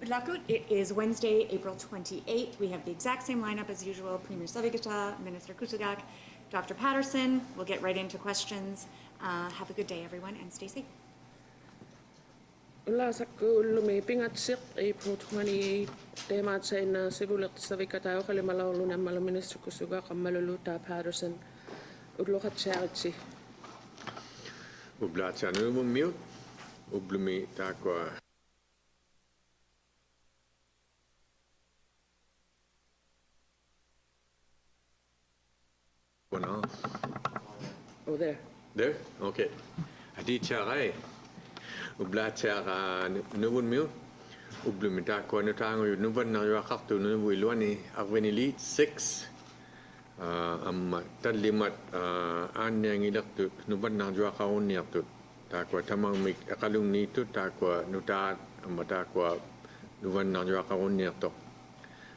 Iqaluit, it is Wednesday, April 28th. We have the exact same lineup as usual. Premier Savikataaq, Minister Kusugak, Dr. Patterson. We'll get right into questions. Have a good day, everyone, and stay safe. Ulla sakku ullumi pingatsik April 28 teemaat saina sivuliq Savikataaq qalimalorluna malu Minister Kusugak qammaluluta Patterson ulluqatsiaritsi Ublaatsaanumummiut ublumi taakwa one off. Oh, there. There? Okay. Adi charai. Ublaatsaara nuvun miut ublumi taakwa nutangu nuvan na yuaqartu nuvu iluani arvenilit 6 amma tallimat aanniangilertut nuvannaarjuaqarunniartut taakwa tamangmik aqalungniittut taakwa nutaat amma taakwa nuvannaarjuaqarunniartoq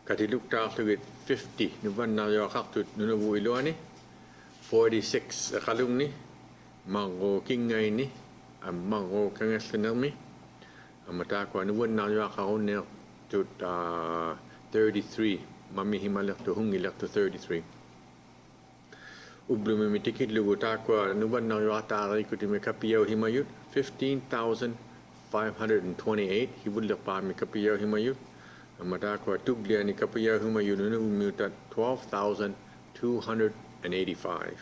katiluktaarlugit 50 nuvannaarjuaqartut nunuvu iluani 46 aqalungni marru kingaini ammarru kangallunermi amma taakwa nuvannaarjuaqarunniartut 33 mammi himalertu hungilertu 33 ublumi mitikillugu taakwa nuvannaarjuaqtaariikutimi kapiyau himayut 15,528 hibullerpaami kapiyau himayut amma taakwa tugliani kapiyau himayut nunuvumiutat 12,285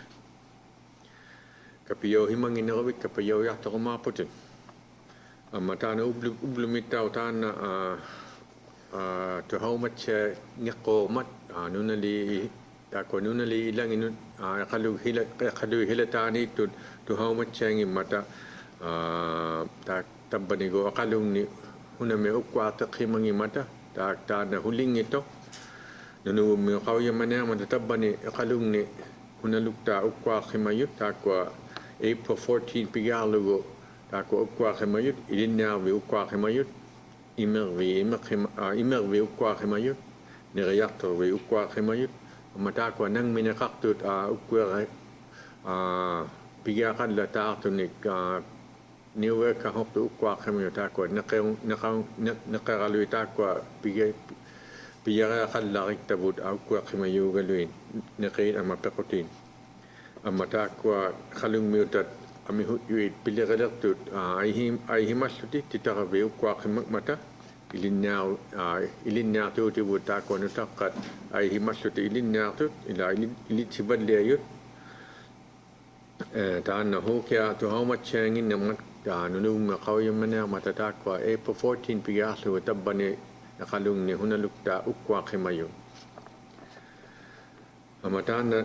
kapiyau himanginerovik kapiyau yartoqumaaputin amma taana ublumittau taana tuhaumatcha ngeqqormat nunali taakwa nunali ilanginut qalu hilataaniittut tuhaumatchaangimmata tabbanigo aqalungni huname ukkuarteqhimangimata taana hulingito nunuvummi qawyamanaamat tabbani aqalungni hunalukta ukkuarqimayut taakwa April 14 pigaarlugu taakwa ukkuarqimayut ilinnaarvi ukkuarqimayut imervi ukkuarqimayut neriartorvi ukkuarqimayut amma taakwa nangmineqartut ukkuere pigaaqalla taartunik niueka hortu ukkuarqimayut taakwa neqeralui taakwa pigareaqallariktavut ukkuarqimayuugaluin neqiit amma pequtin amma taakwa qalungmiutat amihut yuit pilerelertut aihimallutit titaravi ukkuarqimakmata ilinnaartuutivu taakwa nutaqqat aihimallut ilinnaartut ila ilitsivaliayut taanna huukia tuhaumatchaanginnermat taanunuvumma qawyammaneermata taakwa April 14 pigaarlugu tabbani aqalungni hunalukta ukkuarqimayut Amatana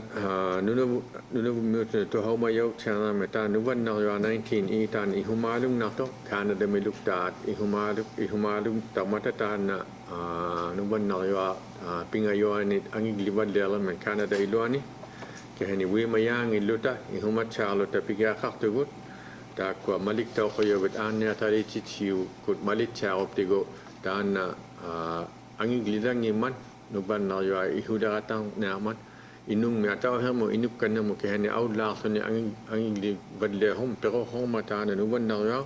nunuvummiut tuhaumayau tsaaname taa nuvannarjua 19 iitaan ihumalung narto Canada miluktaat ihumalung tamata taana nuvannarjua pingayoanit angiglivalleerlamen Canada iluani kehani wiimayaang illuta ihumatsaarluta pigaaqartugut taakwa maliktauqayuvit aanniatalitsitsiu kut malitsaaruptigu taana angiglilangimman nuvannarjua ihuleratang naamat inung mi atau hemo inukkannamu kehani aulaarluni angili badlehum perohoma taana nuvannarjua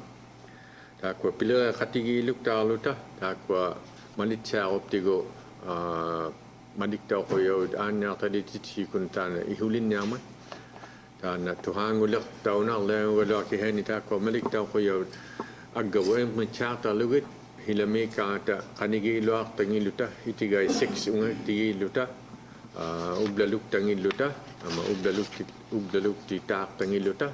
taakwa pilera qatigiluktaarluta taakwa malitsaaruptigu maliktauqayuvit aanniartalititsikun taana ihulinniarmat taana tuhaangulertaunarleangugalua kehani taakwa maliktauqayuvit aggavu emmitsaartarlugit hilamikaata qanigiluartangiluta itigai 6 ungatigiluta ublaluktangiluta ama ublalukti taaqtangiluta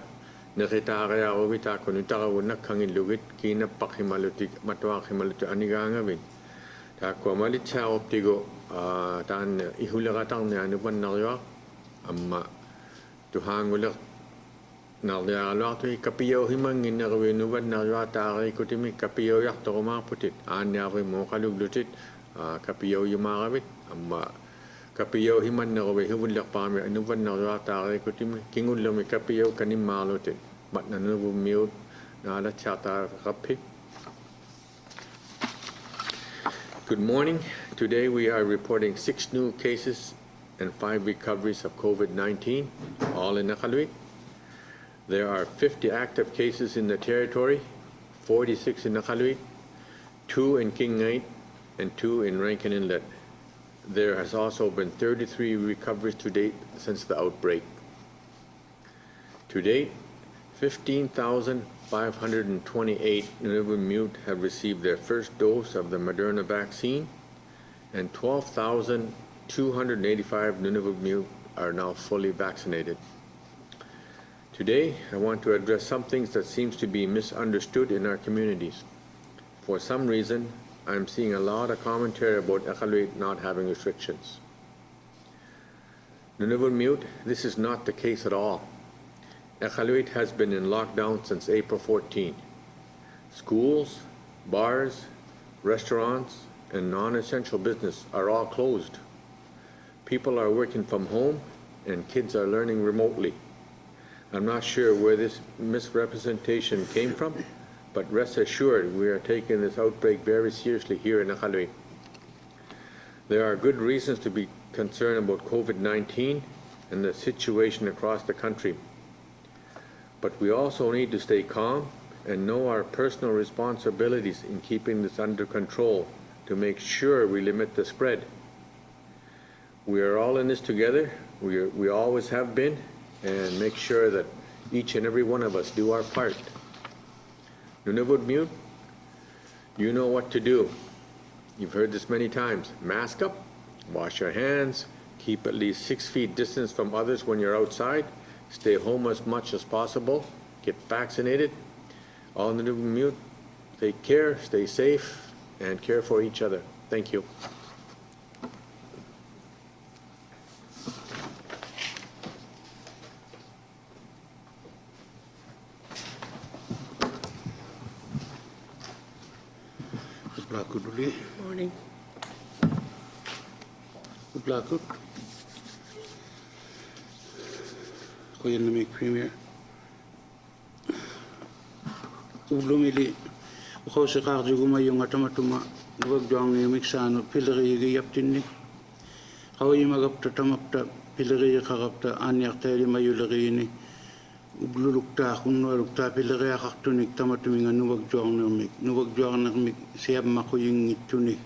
neqitaariaruvi taakunu taravunnakkangillugit kiinappaqhimaluti matuaqhimaluti anigaangavit taakwa malitsaaruptigu taanna ihuleratarnianuvannarjua amma tuhaanguler narliaraluartui kapiyau himanginnervi nuvannarjua taariikutimi kapiyau yartorumaarputit aanniarvi muuqaluglutit kapiyau yumaaravit amma kapiyau himannervi huvullerpaami nuvannarjua taariikutimi kingullumi kapiyau kanimmaarlutit matna nuvummiut naalatsaartaaqappi. Good morning. Today we are reporting 6 new cases and 5 recoveries of COVID-19, all in Iqaluit. There are 50 active cases in the territory, 46 in Iqaluit, 2 in Kingait, and 2 in Rankin Inlet. There has also been 33 recoveries to date since the outbreak. To date, 15,528 Nunavut Mute have received their first dose of the Moderna vaccine, and 12,285 Nunavut Mute are now fully vaccinated. Today, I want to address some things that seems to be misunderstood in our communities. For some reason, I'm seeing a lot of commentary about Iqaluit not having restrictions. Nunavut Mute, this is not the case at all. Iqaluit has been in lockdown since April 14. Schools, bars, restaurants, and non-essential business are all closed. People are working from home and kids are learning remotely. I'm not sure where this misrepresentation came from, but rest assured we are taking this outbreak very seriously here in Iqaluit. There are good reasons to be concerned about COVID-19 and the situation across the country. But we also need to stay calm and know our personal responsibilities in keeping this under control to make sure we limit the spread. We are all in this together. We always have been, and make sure that each and every one of us do our part. Nunavut Mute, you know what to do. You've heard this many times. Mask up, wash your hands, keep at least 6 feet distance from others when you're outside, stay home as much as possible, get vaccinated. All Nunavut Mute, take care, stay safe, and care for each other. Thank you. Morning. Iqaluit. Kuya na may premier. Ulumili. Ukaw sa kardi gumayong atamatuma. Duwag doang ni miksano. Pilari gayap tinni. Kaway magapta tamapta. Pilari kakapta. Anyak tayo mayulari ni. Uglulukta kunwalukta pilari akaktunik tamatuminga nuwag doang namik. Nuwag doang namik siyab makuying itunik.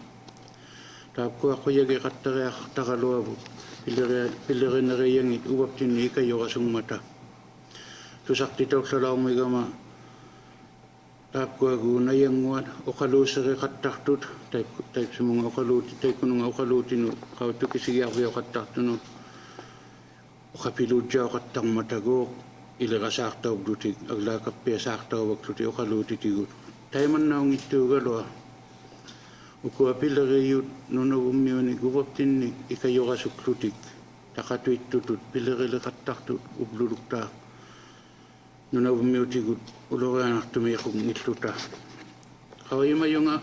Tapos ako yagi katara takaloabo pilere na reyangit uwap tinni kayo kasong mata. Tusak titaw sa lao may gama. Tapos ako nayangwan okalusari kataktut type sa mga okaluti type ko nung okalutin kau tu kisiyak biyo kataktun okapiludya katang matago ilaga saktaw dutik agla kapya saktaw waktu ti okaluti tigut. Tayo man naong ito galo. Uko apilare yut Nunavut Mute gubap tinni ikayo kasuklutik takatuit tutut pilare lekattaktut ublulukta Nunavut Mute gut ulore anak tumiyakog nitluta kaway mayunga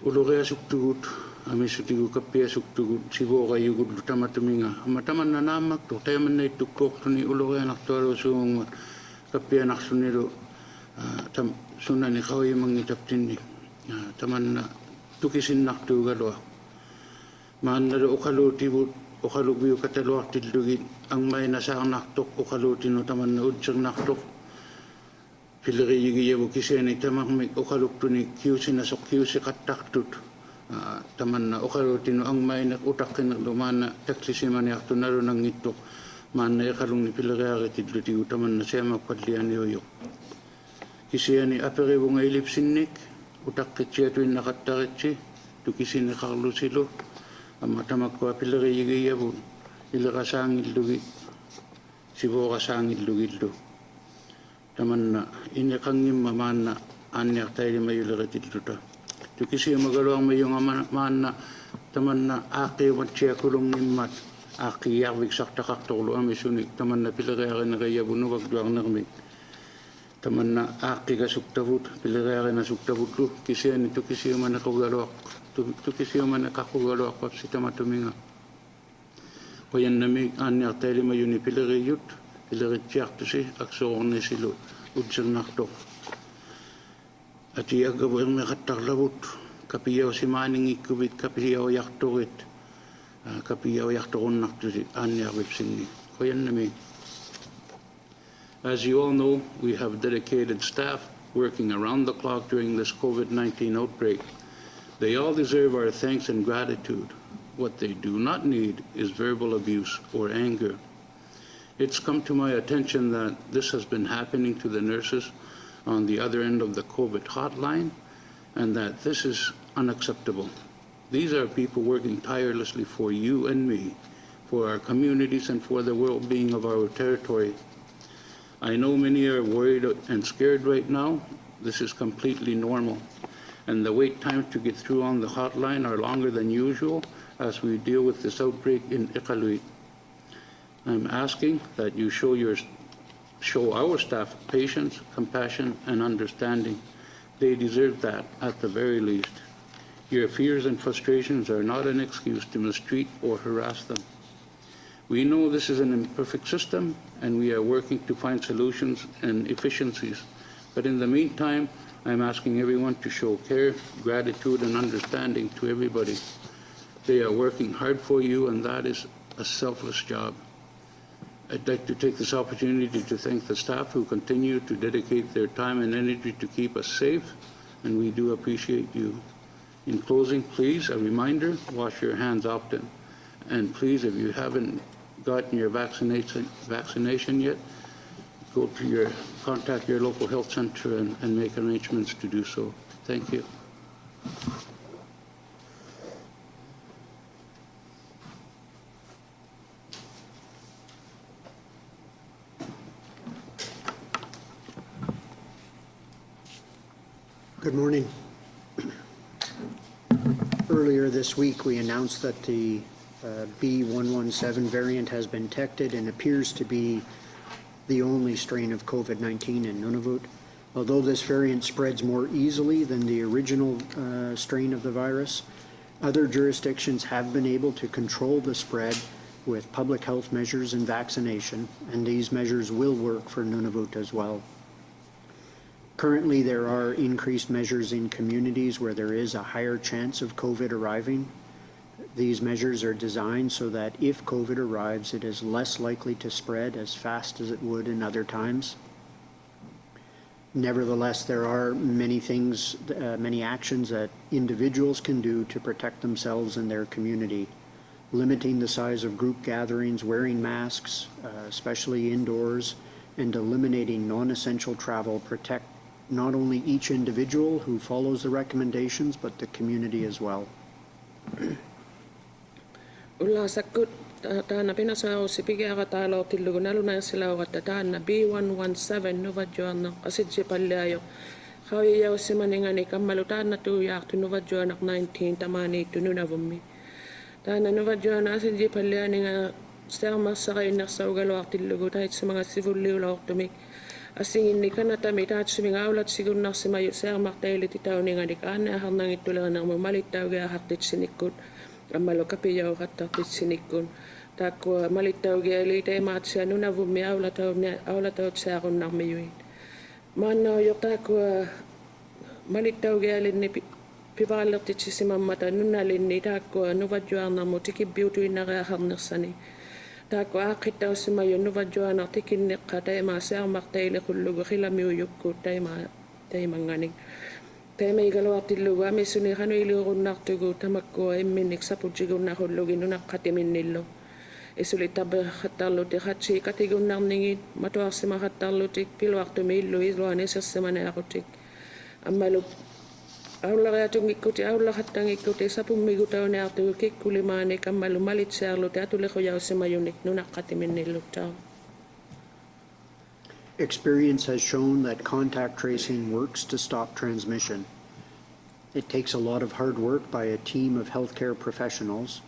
ulore asuktugut amisuti kapya asuktugut sibo kayo gut lutamatuminga amataman na namak to tayo man na itukok tuni ulore anak to alo sumong kapya anak sunilo sunan ni kaway mangitap tinni taman na tukisin naktu galo man na okaluti but okalubi katalo tilugin ang may nasa naktok okaluti no taman na udsang naktok pilari yigiyebu kiseni tamak mi okaluktu ni kiusi na sok kiusi kataktut taman na okaluti no ang may nakutak na lumana taklisiman yaktu naro nang itok man na yakalung ni pilari agatiluti utaman na siya magpadlian yoyok kiseni apere bunga ilipsinnik utak kecil tu nak kata kecil tu kisin kalau silo amata makwa pilari yigiya bu ilaka sangil dugi sibo ka sangil dugi do taman na ini kangim mamana anya tayo mayulaka tiltuta tu kisin magaluang mayong amana taman na aki matya kulong nimmat aki yawik sakta kaktolo amisunik taman na pilari akin nakaya bu nuwag duang nakmik taman na aki ka suktavut pilagaya na suktavut lu kisiyan ito kisiyan man nakagalawak ito kisiyan man nakagalawak pa si tamatuminga kayan nami anya tayo mayuni pilagayut pilagayat to si aksoon na silo udsang nakto at iyagawa ang nakataklabut kapiyaw si maning ikubit kapiyaw yakturit kapiyaw yakturun nakto si anya wipsingi kayan nami. As you all know, we have dedicated staff working around the clock during this COVID-19 outbreak. They all deserve our thanks and gratitude. What they do not need is verbal abuse or anger. It's come to my attention that this has been happening to the nurses on the other end of the COVID hotline, and that this is unacceptable. These are people working tirelessly for you and me, for our communities, and for the well-being of our territory. I know many are worried and scared right now. This is completely normal, and the wait times to get through on the hotline are longer than usual as we deal with this outbreak in Iqaluit. I'm asking that you show our staff patience, compassion, and understanding. They deserve that at the very least. Your fears and frustrations are not an excuse to mistreat or harass them. We know this is an imperfect system, and we are working to find solutions and efficiencies. But in the meantime, I'm asking everyone to show care, gratitude, and understanding to everybody. They are working hard for you, and that is a selfless job. I'd like to take this opportunity to thank the staff who continue to dedicate their time and energy to keep us safe, and we do appreciate you. In closing, please, a reminder, wash your hands often. And please, if you haven't gotten your vaccination yet, contact your local health center and make arrangements to do so. Thank you. Good morning. Earlier this week, we announced that the B117 variant has been detected and appears to be the only strain of COVID-19 in Nunavut. Although this variant spreads more easily than the original strain of the virus, other jurisdictions have been able to control the spread with public health measures and vaccination, and these measures will work for Nunavut as well. Currently, there are increased measures in communities where there is a higher chance of COVID arriving. These measures are designed so that if COVID arrives, it is less likely to spread as fast as it would in other times. Nevertheless, there are many things, many actions that individuals can do to protect themselves and their community. Limiting the size of group gatherings, wearing masks, especially indoors, and eliminating non-essential travel protect not only each individual who follows the recommendations, but the community as well. Ulla sakut taana pinasausi pigiaga taalo tillugunaluna silaugatta taana B117 nuvajuana asitsipalliayo khawiyausimaningani kammalu taana tuyaaqtu nuvajuanak 19 tamaniittu Nunavummi taana nuvajuana asitsipallianinga sermassaqainersaugaloartillugu taitsimanga sivulliulaortumik assinginni kanatami taatsuminga aulatsigуннарсимаю сермартаилити таунingani kaanaaharnangittulernermu malittaugiahartitsinikut аммалу капияугаттартитсиниккун тааккуа малиттаугиали таимаатсиа Nunavummi аулатаутсиаруннармиюит мааннаойортааккуа малиттаугиалинни пивааллертитсисимаммата нунналинни тааккуа нуваджуарнарму тикиббиутуиннариахарнерсани тааккуа ааққиттауссимаю нуваджуанар тикиннеққа таимаасиармартаилеқуллугу хиламиуйуккуут таиманганик Teemme Iqaluartillugu amissuni hanuiliurunnartugu tamakkua imminnik saputigunnarullugin nunaqqatiminnillu isuli tabbeqattarluti hatsi katigunnarningit matuarsimaqattarlutik piluartumi illu iluanissersimaniarutik ammalu aulariatungikkuti aulaqattangikkuti sapummigutauniartugu kikkulimaanik ammalu malitsiarluti atulequjaussimajunik nunaqqatiminnilluttaa Experience has shown that contact tracing works to stop transmission. It takes a lot of hard work by a team of healthcare professionals,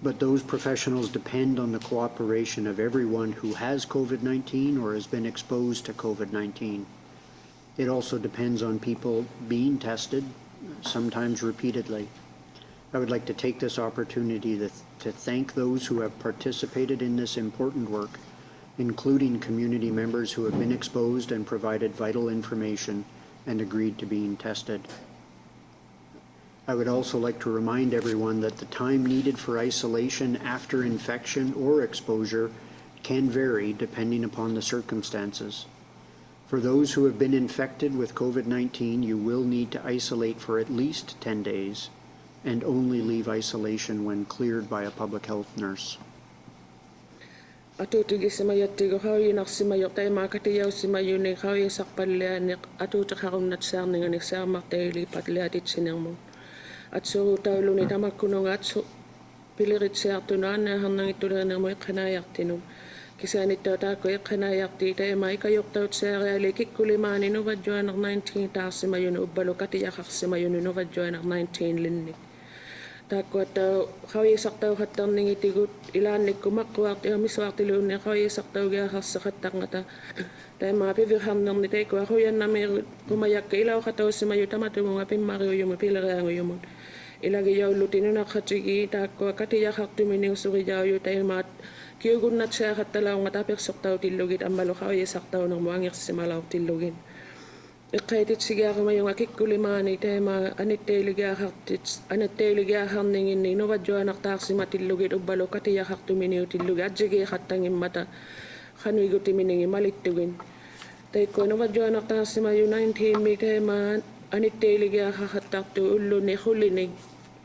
but those professionals depend on the cooperation of everyone who has COVID-19 or has been exposed to COVID-19. It also depends on people being tested, sometimes repeatedly. I would like to take this opportunity to thank those who have participated in this important work, including community members who have been exposed and provided vital information and agreed to being tested. I would also like to remind everyone that the time needed for isolation after infection or exposure can vary depending upon the circumstances. For those who have been infected with COVID-19, you will need to isolate for at least 10 days and only leave isolation when cleared by a public health nurse. Atutigi simayattigo hawi narsimayok tay makatiyaw simayunik hawi sakpallianik atutakharunnat saarninganik saarmartaili patliatit sinirmun. Atsuru tauluni tamakkununga atsu piliritsiartunaanna harnangittulernermu iqqanaayartinum. Kisaanittaa taakko iqqanaayarti taima ikayuqtaut saariali kikkulimaani nuvadjuanar 19 taarsimayunu ubbalu katiyaqarsimayunu nuvadjuanar 19 linnik. Taakko että hawisartauhattarningitigut ilaannikku maqquarti amisuartiluunni hawisartaugiaharsaqattaqngata taima pivirharnerni teikua huyannamiru kumajakka ilauqataussimayu tamatumunga pimmariuyumu pilerianguyumut ilagijaulluti nunaqhatigi taakko katiyaqartumini usurijauyu taimaat kiugunnat saaqattalaunga tapersortautillugit ammalu hawisartaunermu angirsimalauttillugin Iqaititsigiarumayunga kikkulimaani taima anitteiligiaharninginni nuvadjuanartaarsimatillugit ubbalu katiyaqartuminiutillugi adjigiiqattangimmata qanuigutiminigi malittugin. Taikko nuvadjuanartaarsimayu 19 taima anitteiligiaharrattartu ulluni hullinig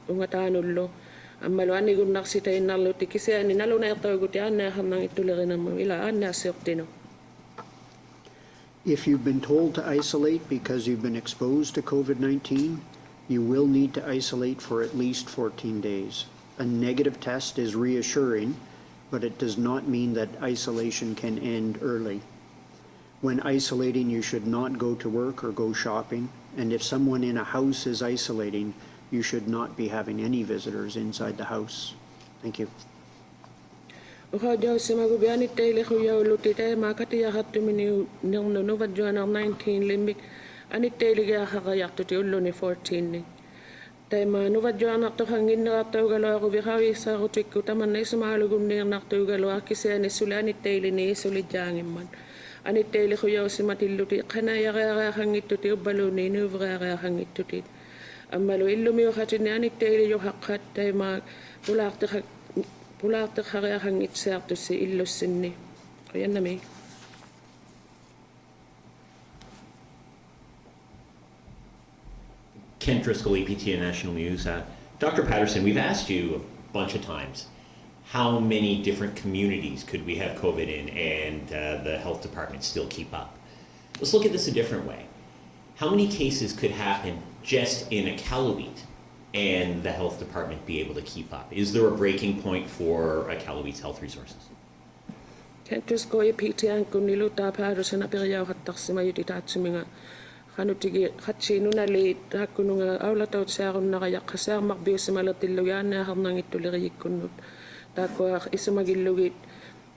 ungataanullu ammalu anigunnarsitain kisiani nalunaertauguti aanneaharnangittulerinamu ila aanneassiortinu. If you've been told to isolate because you've been exposed to COVID-19, you will need to isolate for at least 14 days. A negative test is reassuring, but it does not mean that isolation can end early. When isolating, you should not go to work or go shopping, and if someone in a house is isolating, you should not be having any visitors inside the house. Thank you. Uqaujaussimagu bianitteili huyaulluti taima katiyaqartumini nuvadjuanar 19 limmik anitteiligiaqaqayartuti ulluni 14 taima nuvadjuanartuqanginnerartaugaluaru viqaviissaarutikku tamanna isumaalugunniirnartuugalu akkisiani suli anitteilini isulijaangimman anitteili huyaussimatilluti qanayaqaaqaaqangittuti ubbaluni nuuvreaqaaqangittuti ammalu illumiuqatini anitteili yuhaqqat taima Pulaarteqhariaqangitsiartussi illussinni. Oyannami. Ken Driscoll, APTA National News. Dr. Patterson, we've asked you a bunch of times, how many different communities could we have COVID in and the health department still keep up? Let's look at this a different way. How many cases could happen just in Iqaluit and the health department be able to keep up? Is there a breaking point for Iqaluit's health resources? Kentusko APTA kunniluta Patterson aperiauqattarsimayuti taatsuminga qanutigi qatsinunali taakkununga aulataut saarunnaqa taakkuaq isumagillugit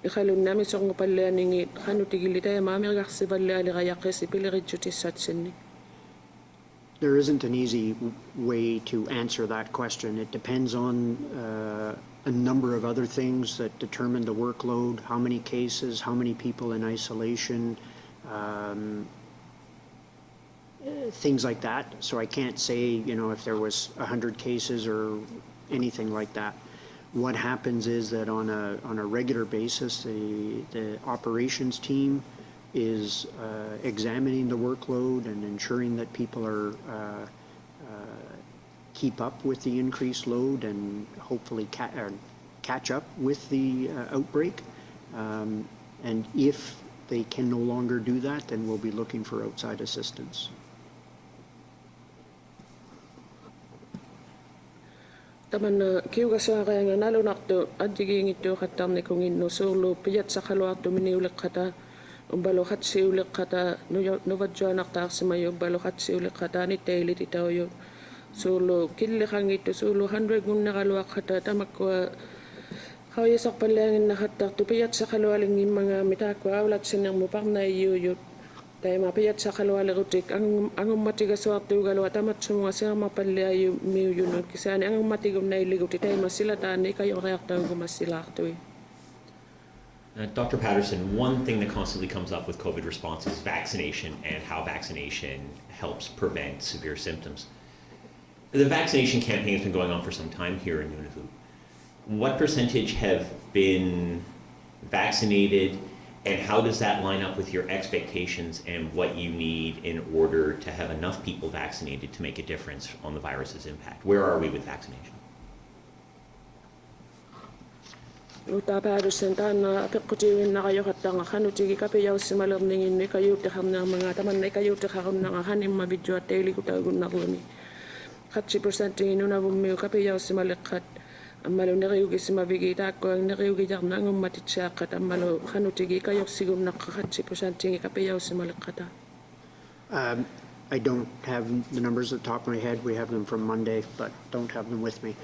iqalunnami sorngupallianingit qanutigilli taamaamirgarsivallialiqayaqisi pilirittutissatsinni. There isn't an easy way to answer that question. It depends on a number of other things that determine the workload, how many cases, how many people in isolation, things like that. So I can't say, if there was 100 cases or anything like that. What happens is that on a regular basis, the operations team is examining the workload and ensuring that people are keep up with the increased load and hopefully catch up with the outbreak. And if they can no longer do that, then we'll be looking for outside assistance. Taman kiugasaaqaanga nalunartu adjigiingittuuqattarnikunginnu suurlu piyatsaqaluartuminiuleqqata umbalu qatsiuleqqata nuvadjuanartaarsimayu umbalu qatsiuleqqata anitteilititauyu suurlu killiqangittu suurlu 100 gunneraluaqqata tamakkua qauyisarpallaanginnaqattartu piyatsaqalualingimmangaami taakkua aulatsinnermu parnaiyyuuyut taima piyatsaqalualerutik angummatigassuartuugalua tamatsumunga siarmarpalliayu miuyunut kisaani angummatigunnailliguti taima silataanni ikajoreartaugumassilaartui. Dr. Patterson, one thing that constantly comes up with COVID response is vaccination and how vaccination helps prevent severe symptoms. The vaccination campaign has been going on for some time here in Nunavut. What percentage have been vaccinated, And how does that line up with your expectations and what you need in order to have enough people vaccinated to make a difference on the virus's impact? Where are we with vaccination? Uta Patterson tana pekutiwin na kayo katanga kanutigi kapiyaw simalerning ni kayo tekam na mga taman na kayo tekam na hanim mabidyo at daily kutagun na kuni. 80% Nunavut miyo kapiyaw simalekat amalo nariugi simabigita ko ang nariugi jak na ngum matitsakat amalo kanutigi kayo sigum na 80% kapiyaw simalekata. I don't have the numbers at the top of my head. We have them from Monday, but don't have them with me.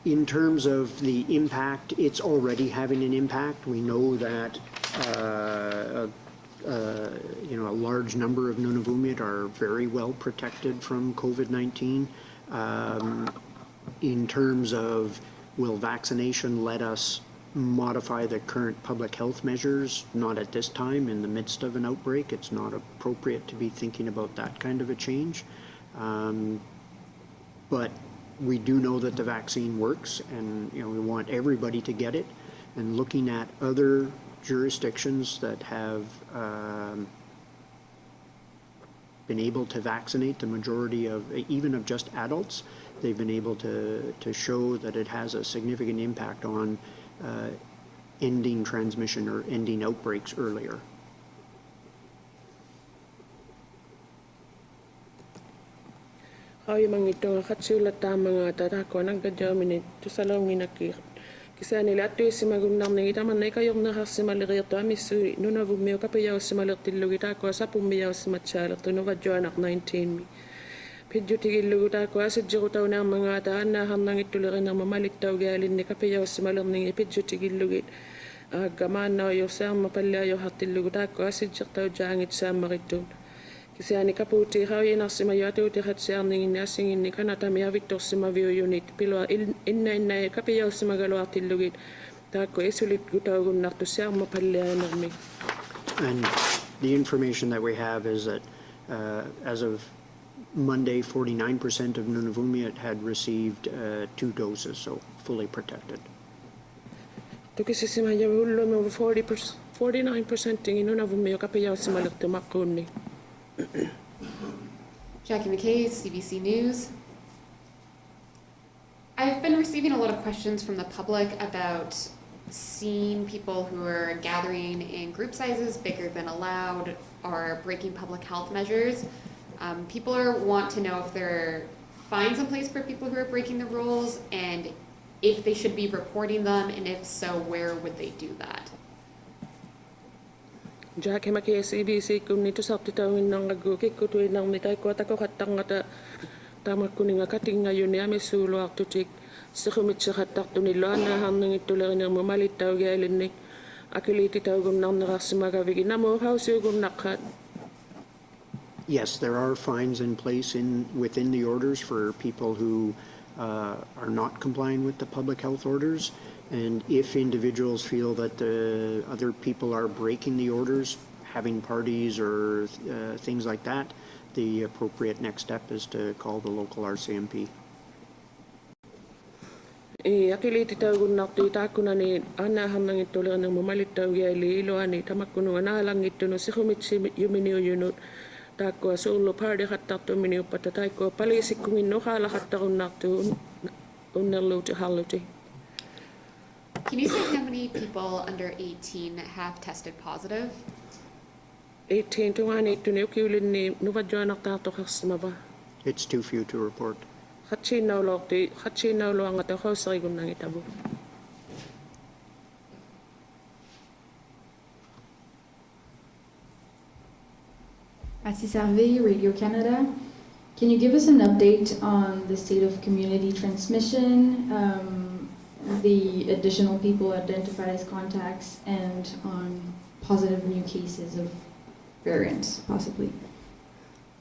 In terms of the impact, it's already having an impact. We know that a large number of Nunavummiut are very well protected from COVID-19. In terms of will vaccination let us modify the current public health measures? Not at this time. In the midst of an outbreak, it's not appropriate to be thinking about that kind of a change. But we do know that the vaccine works, and we want everybody to get it. And looking at other jurisdictions that have been able to vaccinate the majority of, even of just adults, they've been able to show that it has a significant impact on ending transmission or ending outbreaks earlier. Ay mangitong katsulat ta mga tatako nang gadyamin to salong inakir. Kisa nila to simagunam ng itaman na kayong nakasimalir to amisu Nunavut miyo kapayaw simalir tilugita ko sa pumiyaw simatsalat to novadyanak 19 mi. Pidyo tigilugita ko sa jirutaw ng mga taan na hamnang itulirin ng mamalitdaw galin ni kapayaw simalir ng ipidyo tigilugit. Gaman na yosang mapalyayo hatilugita ko sa jirutaw jangit sa maritun. Kasi ani kaputi kawi na simayato ti hatsang ning nasing ni kanata mi Victor simavio unit pilo inna kapiyaw simagalo atilugit ta ko esulit gutagun nakto siya mapalya mi. And the information that we have is that as of Monday, 49% of Nunavummiut had received 2 doses, so fully protected. To kasi simayaw ulo mo 49% ng Nunavut miyo kapiyaw simalak tumakon ni. Jackie McKay, CBC News. I've been receiving a lot of questions from the public about seeing people who are gathering in group sizes bigger than allowed or breaking public health measures. People want to know if there are fines in place for people who are breaking the rules and if they should be reporting them, and if so, where would they do that? Jackie McKay, CBC kung nito sa titawin ng agukik ko tuwin ng mitay ko at ako katang at tama ko nga kating ngayon niya may sulo ak tutik sa kumit sa katak to nila na hamnang ituloy ng mamalit tao gailin ni akiliti tao gum nang nakasimagavigin na mo house gum nakat. Yes, there are fines in place within the orders for people who are not complying with the public health orders. And if individuals feel that the other people are breaking the orders, having parties or things like that, the appropriate next step is to call the local RCMP. Akiliti tao gum nakita ko na ni anaham nang ituloy ng mamalit tao gaili ilo ani tamak ko nung analang ito no si kumit si yuminiyo yunot tako solo party katak to miniyo patatay ko palisik kung ino kala katak nakto unalo to haloti. Can you say how many people under 18 have tested positive? 18 to 18 to niukiulin ni nuvadyanak tato kasmaba. It's too few to report. Hatchinaw lo ang ataw sa igun ng itabo. At Survey Radio Canada, can you give us an update on the state of community transmission, the additional people identified as contacts, and on positive new cases of variants, possibly?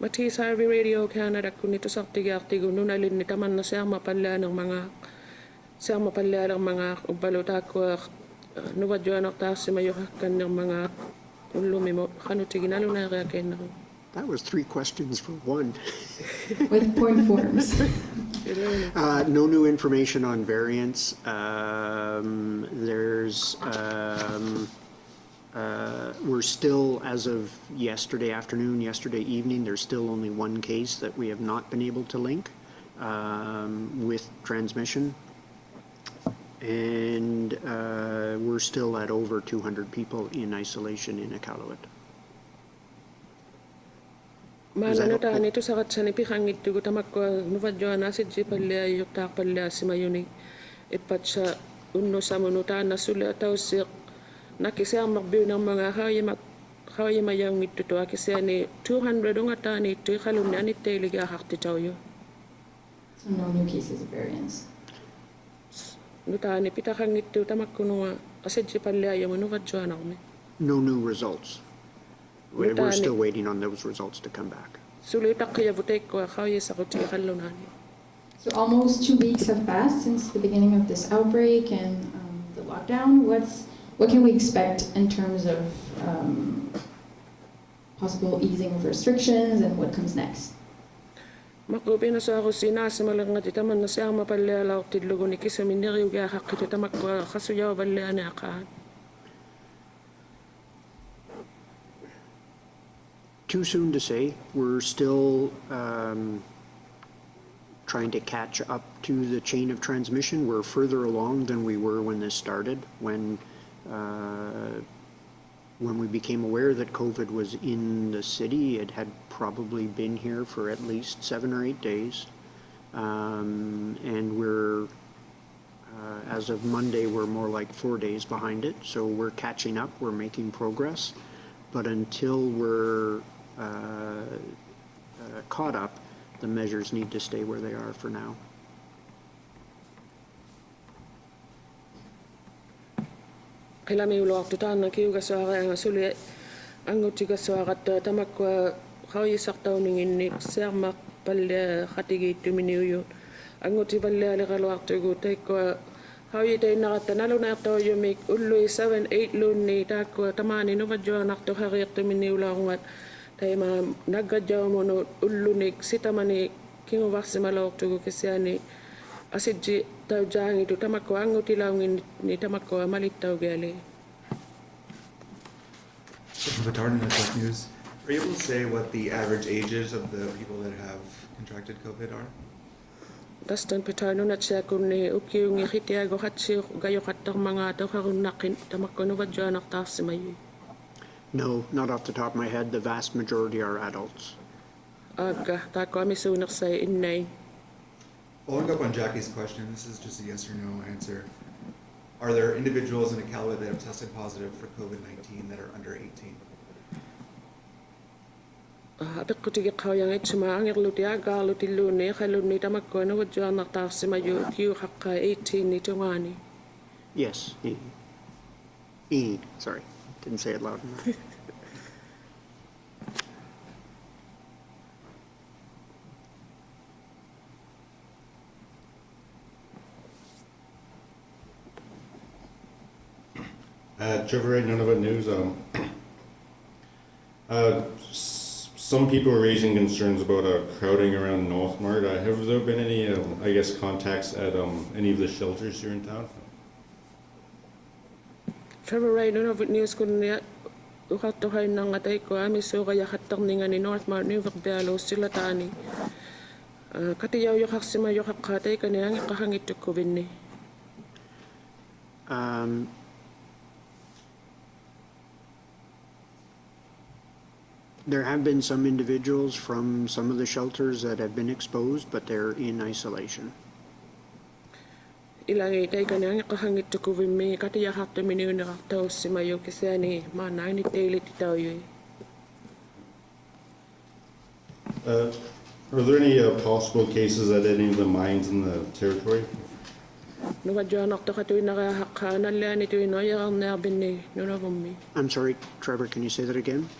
Mati Survey Radio Canada kung nito sa artigo nunalin ni taman na siyang mapalya ng mga ubalota ko nuwadyo ta si mayohakan ng mga ulumimo kanutigi nalo na reakin ako. That was 3 questions for 1. With point forms. No new information on variants. There's We're still, as of yesterday afternoon, yesterday evening, there's still only one case that we have not been able to link with transmission. And we're still at over 200 people in isolation in Iqaluit. Maana taani tu sakat sani pikangit tu tamakko nuvadjoana si jipalle yukta palle simayuni ipatsa unno samunuta na sula tausik nakisya magbiu ng mga kaya mayang ito to akisya ni 200 ungatani tu kalun ani teliga hakti tawyo. So no new cases of variants. Nutani pitakangit tu tamakko nuwa kasi jipalle ayamu nuvadjoana kami. No new results. We're still waiting on those results to come back. Sulitak kaya vutek ko kaya sa kuti kalunani. So almost 2 weeks have passed since the beginning of this outbreak and the lockdown. What can we expect in terms of possible easing of restrictions and what comes next? Makubi na sa ako sinasimalang nga titaman na siyang mapalala o tidlugo ni kisaminiri uga hakito tamakwa kasuyaw balya na akahan. Too soon to say. We're still trying to catch up to the chain of transmission. We're further along than we were when this started. When we became aware that COVID was in the city, it had probably been here for at least 7 or 8 days. And we're, as of Monday, we're more like 4 days behind it. So we're catching up, we're making progress. But until we're caught up, the measures need to stay where they are for now. Kilami ulo akto taan na kiuga sa nga suli ang utiga sa kat tamakwa kaya saktaw ningin sermak palle khatigi tuminiyo ang uti palle ala kalo akto gutay ko kaya tay nakatanalo na akto yumik ulo 7-8 lun ni takwa tamani no vadjo nakto hariyak tuminiyo lang at tay ma naggadyaw mo no ulo ni sitamani kingo vaksimalo akto gukisyani asidji taw jang itu tamakko ang uti lang ni tamakko malitaw gali. Savikataaq, Network News. Are you able to say what the average ages of the people that have contracted COVID are? Dastan pitano na siya kung ni ukiyung ikitiago hatsi gayo katang mga taw karun nakin tamakko no vadjo anak taas mayu. No, not off the top of my head. The vast majority are adults. Aga tako ami sunak sa innay. Following up on Jackie's question, this is just a yes or no answer. Are there individuals in Iqaluit that have tested positive for COVID-19 that are under 18? Atak ko tigi kawang it sumaangir lutia galo tilune kalun ni tamakko no vadjo anak taas mayu kiu hakka 18 ni tungani. Yes. Sorry, didn't say it loud enough. Trevor, Nunavut News. Some people are raising concerns about crowding around Northmart. Have there been any, contacts at any of the shelters here in town? Trevor Ray Nunavut News kun niya ukatuhay nang atay ko ami so kaya hatang ninga ni Northmart ni Vakdalo sila tani. Katiyaw yung haksima yung hakatay kaniyang ikahangit yung COVID ni. There have been some individuals from some of the shelters that have been exposed, but they're in isolation. Ilang itay kaniyang ikahangit yung COVID mi katiya hakta miniyo na kaktaw si Mayo kasi ani manay ni Taylor titaw yun. Are there any possible cases at any of the mines in the territory? Nuvadyo anak to katuwi nakahakanan liyan ito yun yung nabin ni Nunavumi. I'm sorry, Trevor, can you say that again?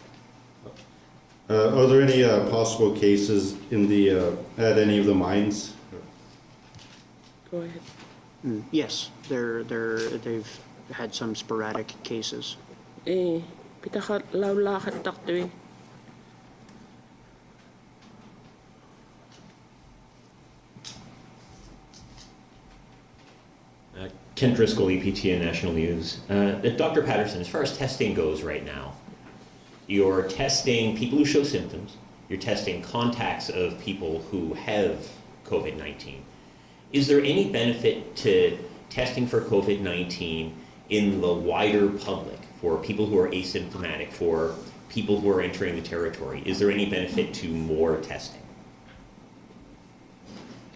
Are there any possible cases in the at any of the mines? Go ahead. Yes, they've had some sporadic cases. Pitakat lawlakat taktuwi. Ken Driscoll, EPTN National News. Dr. Patterson, as far as testing goes right now, you're testing people who show symptoms, you're testing contacts of people who have COVID-19. Is there any benefit to testing for COVID-19 in the wider public, for people who are asymptomatic, for people who are entering the territory? Is there any benefit to more testing?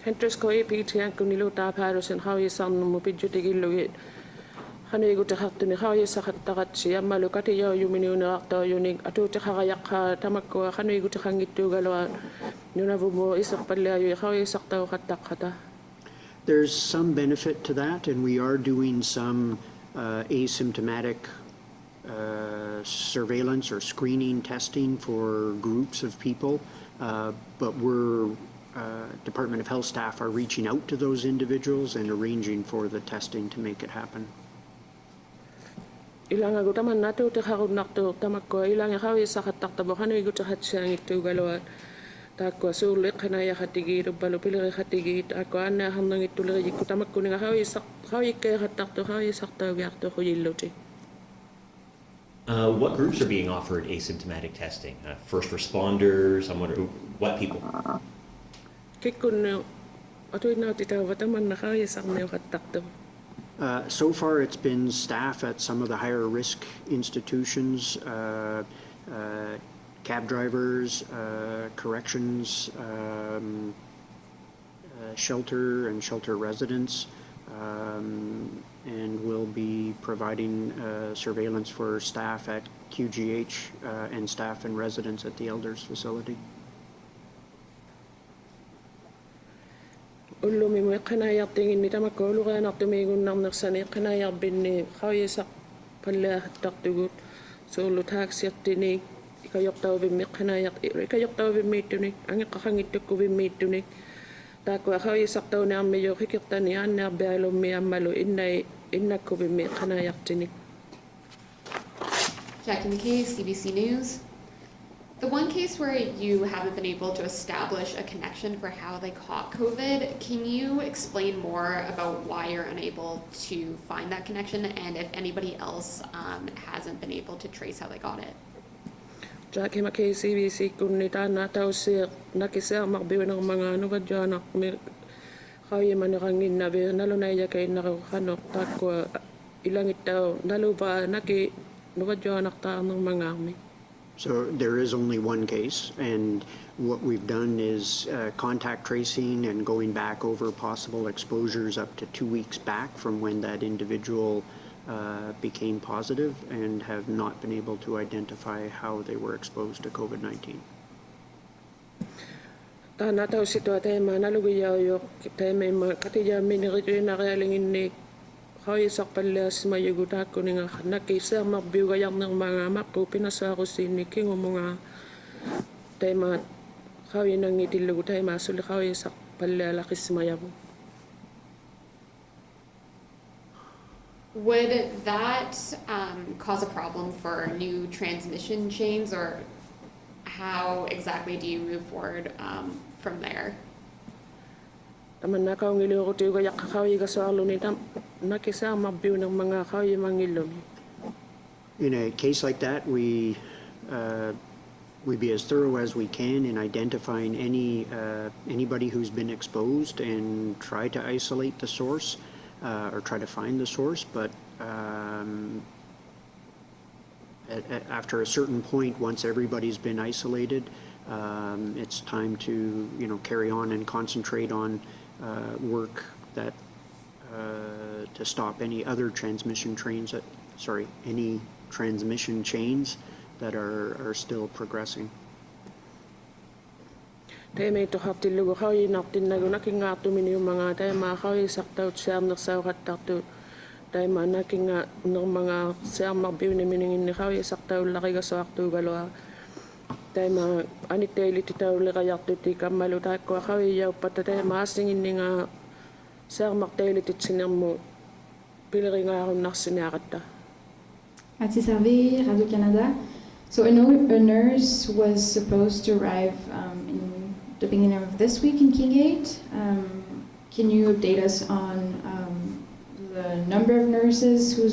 Hentres ko EPTN ko niluta Patterson how you sound mo pidyo tigilugit. Hano igu te hakto ni how you sakatakat siya malukati yaw yuminu na akto yunig atu te kakayak ka tamakko hano igu te kangitu galwa Nunavut mo isak palya yu how you saktaw katak kata. There's some benefit to that, and we are doing some asymptomatic surveillance or screening testing for groups of people, but Department of Health staff are reaching out to those individuals and arranging for the testing to make it happen. Ilang ago taman nato te harud nakto tamakko ilang how you sakatak tabo hano igu te hatsang itu galwa. Takwa sulit kanaya hatigit balo pilari hatigit ako ana hamnang itulari ko tamak ko nga how you kaya hatak to how you sakta yak to huyiloti. What groups are being offered asymptomatic testing? First responders, what people? Kikun no atoy na titaw taman na how you sak na hatak to. So far, it's been staff at some of the higher risk institutions, cab drivers, corrections, shelter and shelter residents, and we'll be providing surveillance for staff at QGH and staff and residents at the Elders facility. Ulumi mo kanayak tingin ni tamakko lugan ak tumigun nam naksani kanayak binni how you sak pala hatak tugut so lutak siat tinig ikayok tao bimik kanayak ikayok tao bimik tunik ang kakangit ko bimik tunik takwa how you sak tao na medyo kikita ni anna balo mi amalo inna ko bimik kanayak tinik. Jackie McKay, CBC News. The one case where you haven't been able to establish a connection for how they caught COVID, can you explain more about why you're unable to find that connection and if anybody else hasn't been able to trace how they got it? Jackie McKay, CBC, kung nita na tao siya nakisya makbiwa ng mga ano ka dyan kaya manakangin na biya nalunay kay nakakanok takwa ilang itaw naluba naki nuwa dyan nakta ng mga ami. So there is only one case, and what we've done is contact tracing and going back over possible exposures up to 2 weeks back from when that individual became positive and have not been able to identify how they were exposed to COVID-19. Tana tao sito atay manalugayaw yo tay may katiya minirito na kayalingin ni Kaya sakpalas mayuguta ko nga nakisa mabiyugayang ng mga mako pinasa ko siniking o mga tema kaya nang itilog tayo masuli kaya sakpalalakis mayaw. Would that cause a problem for new transmission chains, or how exactly do you move forward from there? Taman na kaong ilo ko tiyo kaya kakaway ka sa alo nita nakisa mabiyo ng mga kaway mangilom. In a case like that, we be as thorough as we can in identifying anybody who's been exposed and try to isolate the source or try to find the source. But after a certain point, once everybody's been isolated, it's time to carry on and concentrate on work that to stop any other transmission chains that are still progressing. Tayo may tuhap tilugo kaway naktin na naking nga tumini yung mga tayo mga kaway saktaw siyam naksaw katakto tayo naking nga ng mga siyam magbiyo ni miningin ni kaway saktaw laki ka sa akto galoa. Tayo mga anitay lititaw likayak tuti kamalo tayo kwa kaway yaw patatay masingin ni nga siyam magtay litit sinang mo pilari nga akong naksinakata. At si Savi, Radio-Canada. So a nurse was supposed to arrive in the beginning of this week in King 8. Can you update us on the number of nurses who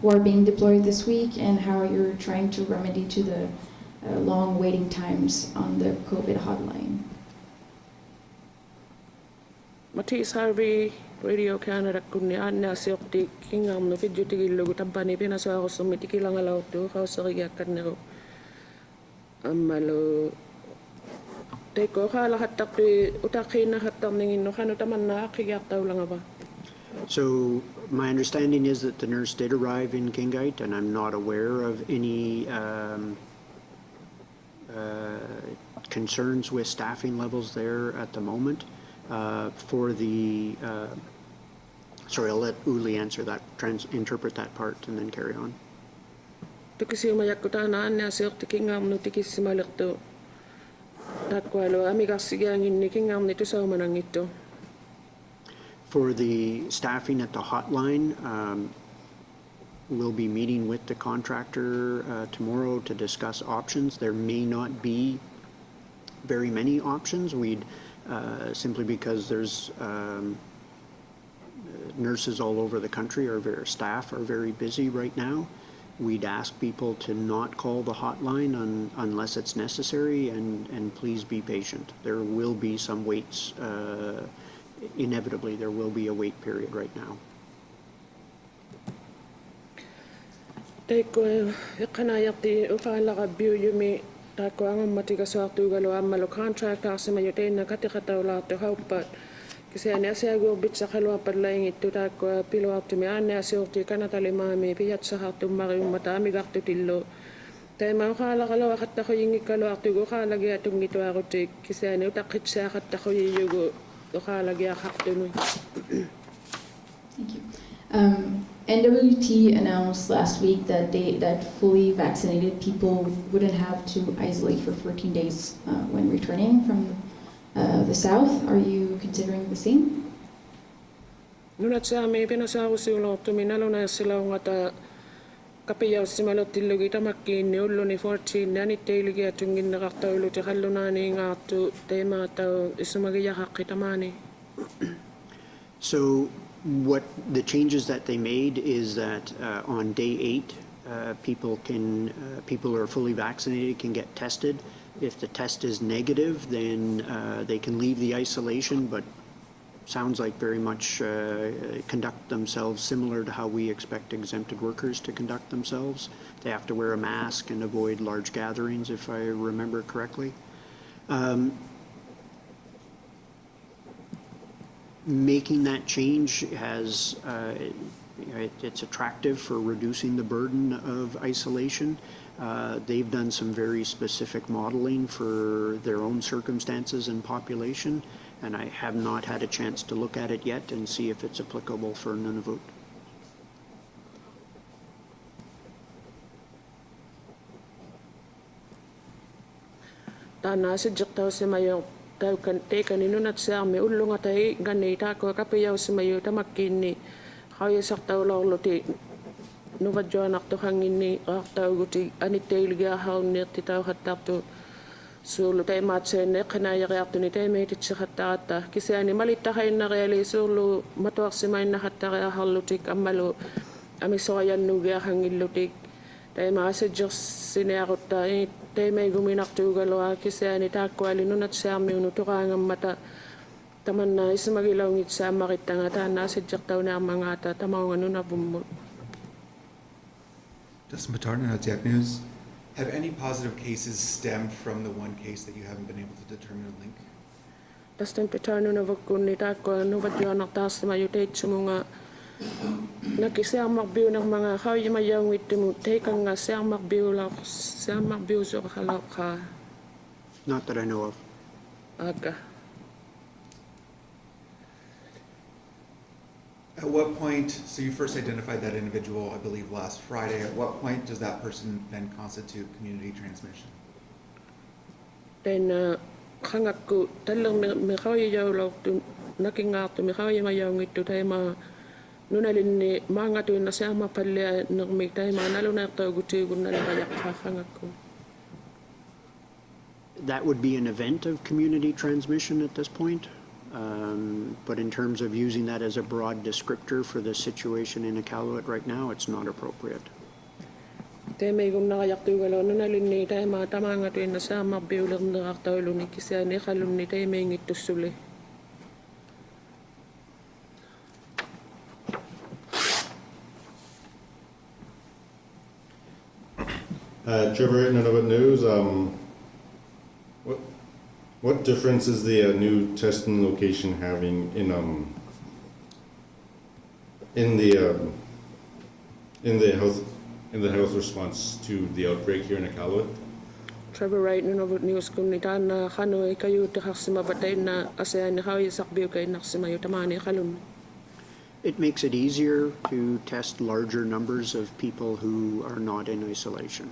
are being deployed this week and how you're trying to remedy to the long waiting times on the COVID hotline. Mati sarvi Radio Canada kunni anna siokti kingam no video tigillugu tampani pinasako sumiti kilangalaw tu kausarigakan nero ammalo teko kala hatak tu utakina hatak ningin no kanu tamanna kigataw lang ba. So my understanding is that the nurse did arrive in Iqaluit, and I'm not aware of any concerns with staffing levels there at the moment. Sorry, I'll let Uli answer that, interpret that part, and then carry on. Tukisiumayakkutana anna siokti kingam no tikisimalekto tatkwalo amigasigangin ni kingam ni tusaumanang ito. For the staffing at the hotline, we'll be meeting with the contractor tomorrow to discuss options. There may not be very many options. We'd simply because there's nurses all over the country, staff are very busy right now. We'd ask people to not call the hotline unless it's necessary, and please be patient. There will be some waits. Inevitably, there will be a wait period right now. Teko iqanayaqti uqaalaqa biuyumi taako angam matigasartuugalo ammalo contract arsamayoteina katiqataulaartu hauppat kiseani asiaguur bitsaqaluarpallaingittu taako piluartumi aanne asiurti kanatalimaami piyatsaqartummariummata amigartutillu taima uqaalaqalo aqattaqoyingikkaloartugu uqaalagiatungituarutik kiseani utaqqitsaaqattaqoyiyugu Thank you. NWT announced last week that fully vaccinated people wouldn't have to isolate for 14 days when returning from the south. Are you considering the same? Nunatsami pinasarusuulortumi nalunaersilaungata kapiyaussimalotillugi tamakkiinni ulluni 14 nanitteiligiatunginneqartauluti qallunaaniingaartu teemaatau issumagiyaqqitamaani. So what the changes that they made is that on day 8, people who are fully vaccinated can get tested. If the test is negative, then they can leave the isolation, but sounds like very much conduct themselves similar to how we expect exempted workers to conduct themselves. They have to wear a mask and avoid large gatherings, if I remember correctly. Making that change has, it's attractive for reducing the burden of isolation. They've done some very specific modeling for their own circumstances and population, and I have not had a chance to look at it yet and see if it's applicable for Nunavut. Tana sejak semayo tau kan teka ni nunat saami ullunga tai ganni taako kapiyaw semayo tamakkinni hauya sartau lorluti nuvadjoanak tuhangini artau guti anitteiligia haunneerti tau hattartu suulu taimaatseenne qinaayariartuni taimeiititseqattaqatta kisaani malittahainnareali suulu matuarsimainna hattariaharlutik ammalu amisoajannugiahangillutik taimaasejjersinearutta taimeiguminartuugalua kisaani taakkuali nunatsaarmiunu tuqaangammata tamanna ismagilaungitsaamarittanga taannaasejjertaunaarmangaata tamaunga nunavummu. Justin Patterson, Nunavut News. Have any positive cases stemmed from the one case that you haven't been able to determine a link? Justin Patterson Nunavukkunni taakko nuvadjoanartaarsimayuteitsumunga nakisiarmarbiu ng mga kauyimayawngittimu teikanga siarmarbiu suqaqalaqqa. Not that I know of. Aga. At what point, so you first identified that individual, I believe, last Friday. At what point does that person then constitute community transmission? Then, khangakku tallang mikhauyiyawlawtu nakingaartu mikhauyimayawngittu taima nunalinni maangatuinna siarmapallia nermik taima naluneertaugutuigunnalaqayaqqa khangakku. That would be an event of community transmission at this point. But in terms of using that as a broad descriptor for the situation in Iqaluit right now, it's not appropriate. Te may kung nakayaktugal ano na linni tayo mga tamanga tuwin na sa mabiulang nakaktaw ni kisa ni kalun ni tayo may ngitusuli. Trevor, Nunavut News. What difference is the new testing location having in the health response to the outbreak here in Iqaluit? Trevor Wright, Nunavut News, kung nita na kanoy kayo taksima batay na asayan ni kayo sakbiyo kayo naksima yung tamani kalun. It makes it easier to test larger numbers of people who are not in isolation.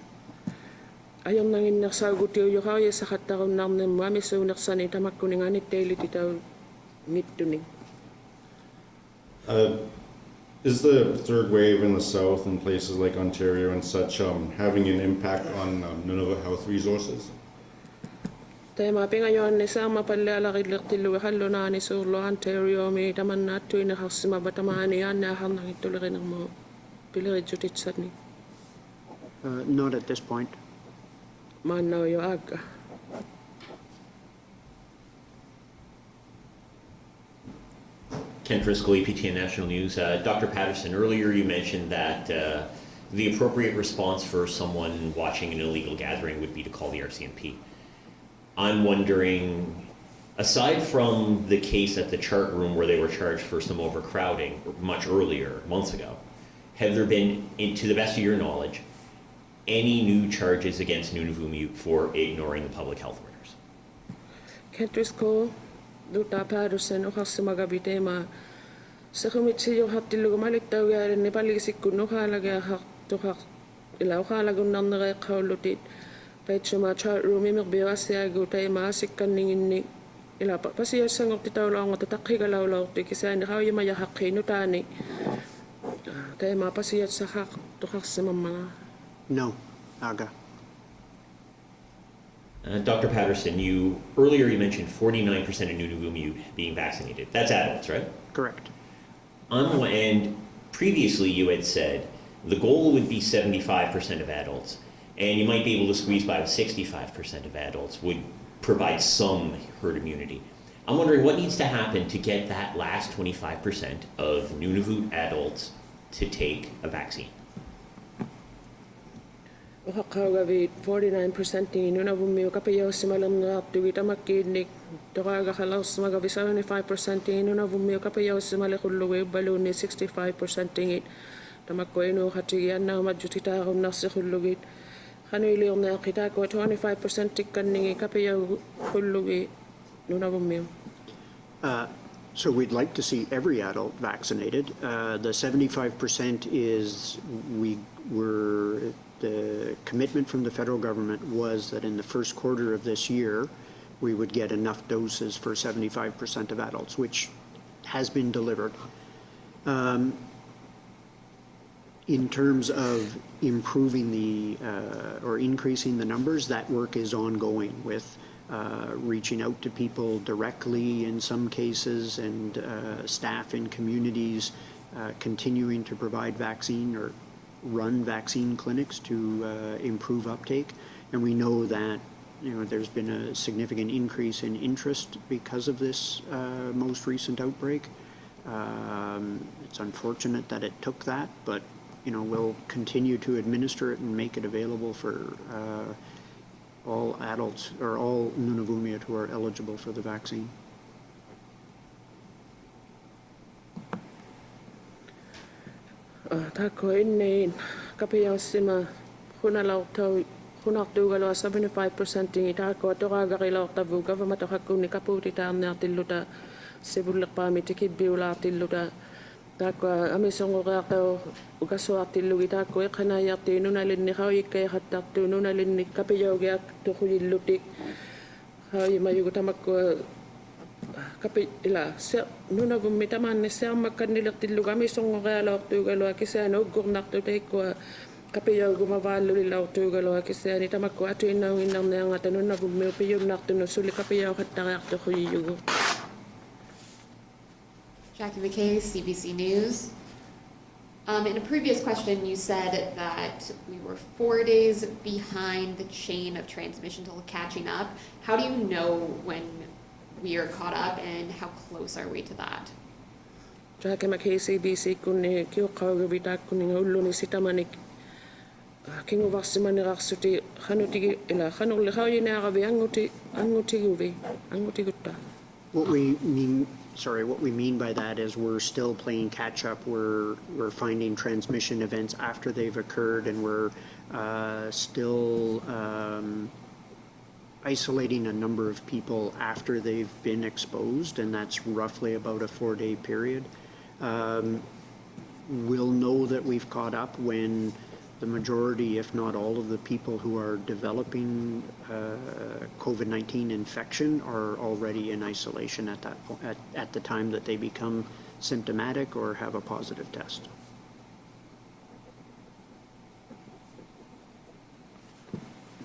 Ayong nangin naksagot yung kayo sa katakon nam na mami so naksanay tamak kuning anit daily titaw ngituning. Is the third wave in the south in places like Ontario and such having an impact on Nunavut health resources? Tayo mapi ngayon ni sa mapalalakid tiluwi halo na ni Surlo, Ontario, may taman na ito na kasima batamaan yan na akang nangituloy ng mga pilari jutitsat ni. Not at this point. Manaw yung aga. Ken Driscoll, APTN National News. Dr. Patterson, earlier you mentioned that the appropriate response for someone watching an illegal gathering would be to call the RCMP. I'm wondering, aside from the case at the chart room where they were charged for some overcrowding much earlier, months ago, have there been, to the best of your knowledge, any new charges against Nunavut for ignoring the public health orders? Ken Driscoll, Dr. Patterson, o kasi magabite ma sa kumitsi yung haptilo gumalik daw yari ni palisik ko no halaga hak tukak ilaw halagang nang nakakaulotit kahit siya ma chart room may magbiwa siya gutay maasik kaningin ni ila pa siya sangok titaw lang at tatakhi galaw-law ti kisa hindi kayo mayahak no tani tayo mapasiyat sa hak tukak sa mga. No, aga. Dr. Patterson, earlier you mentioned 49% of Nunavut being vaccinated. That's adults, right? Correct. And previously you had said the goal would be 75% of adults, and you might be able to squeeze by with 65% of adults would provide some herd immunity. I'm wondering what needs to happen to get that last 25% of Nunavut adults to take a vaccine. Ukakawagavit 49% ni Nunavut kapayaw si malam na tuwit amakinik tukagakalaw sa magabi 75% ni Nunavut kapayaw si malakuluwe balo ni 65% ngit tamakko ino katiyan na madjutita akong nasa kulugit kanoy na kita ko 25% tikan ni kapayaw kuluwe Nunavut. So we'd like to see every adult vaccinated. The 75% is the commitment from the federal government was that in the first quarter of this year, we would get enough doses for 75% of adults, which has been delivered. In terms of improving or increasing the numbers, that work is ongoing with reaching out to people directly in some cases and staff in communities continuing to provide vaccine or run vaccine clinics to improve uptake. And we know that there's been a significant increase in interest because of this most recent outbreak. It's unfortunate that it took that, but we'll continue to administer it and make it available for all adults or all Nunavut who are eligible for the vaccine. Tako inni kapayaw sima kunalaw taw kunak dugalo 75% ng itako to kagakilaw tabu government hakku ni kaputi tam na tiluta sibulak pamit kibiula tiluta tako amisong ka taw ugaso atilu itako kanaya tinu nalin ni kawi kay hatak tinu nalin ni kapayaw gyak to kulilutik hay mayugutamak ko kapi ila sa Nunavut mitaman ni sa makanilak tilu kami song galaw to galo kisano gurnak to tay ko kapiyaw gumavalo ilaw to galo kisani tamak ko ato inang nga tanon na Nunavut piyo nak to suli kapiyaw katarak to kuyigo. Jackie McKay, CBC News. In a previous question, you said that we were 4 days behind the chain of transmission till catching up. How do you know when we are caught up, and how close are we to that? Jackie McKay CBC kunni kiuqaugavitaa kunninga ulluni sitamanik kinguvarsimanirarsuti khanutigi ila khanurliqauyinaaqavi angutiguvi. What we mean by that is we're still playing catch up. We're finding transmission events after they've occurred, and we're still isolating a number of people after they've been exposed, and that's roughly about a 4-day period. We'll know that we've caught up when the majority, if not all of the people who are developing COVID-19 infection are already in isolation at the time that they become symptomatic or have a positive test.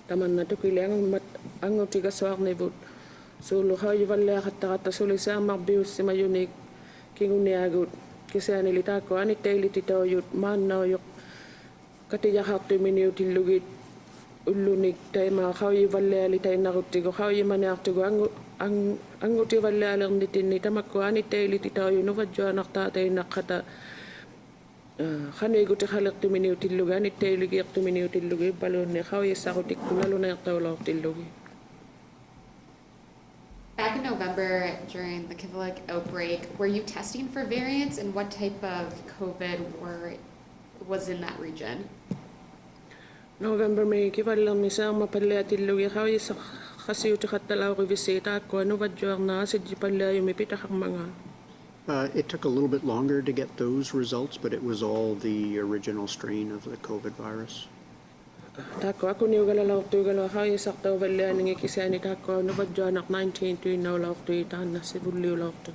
Taman na tukili ang utigaswarnivut. Sulu hayuvalle hattaqatta sulisa marbius simayunik kinguniagut kisanilitako aniteilititoyut maannauyuq katijaqartuminiu tillugit ullunik taima hayuvalleali tainaruttigu hayumaniartugu angutivallealernitinni tamakku aniteilititoyu nuvajjuanartaa tainaqqata khaniguti khalertuminiu tillugi anitteiligiartuminiu tillugi balunni hayissarutikku naluneertaulortillugi. Back in November, during the Iqaluit outbreak, were you testing for variants, and what type of COVID was in that region? November may kivallerni saama palleatillugi hayissa khasiuti khattalauqivisiitaakku nuvajjuarnaa sijjipalleayumi pitaharmanga. It took a little bit longer to get those results, but it was all the original strain of the COVID virus. Taakko aku niugalalortuugalo hayissartauvalleaningi kisaani taakko nuvajjuanaq 19 tuinnaulortui taanna sivulliulortu.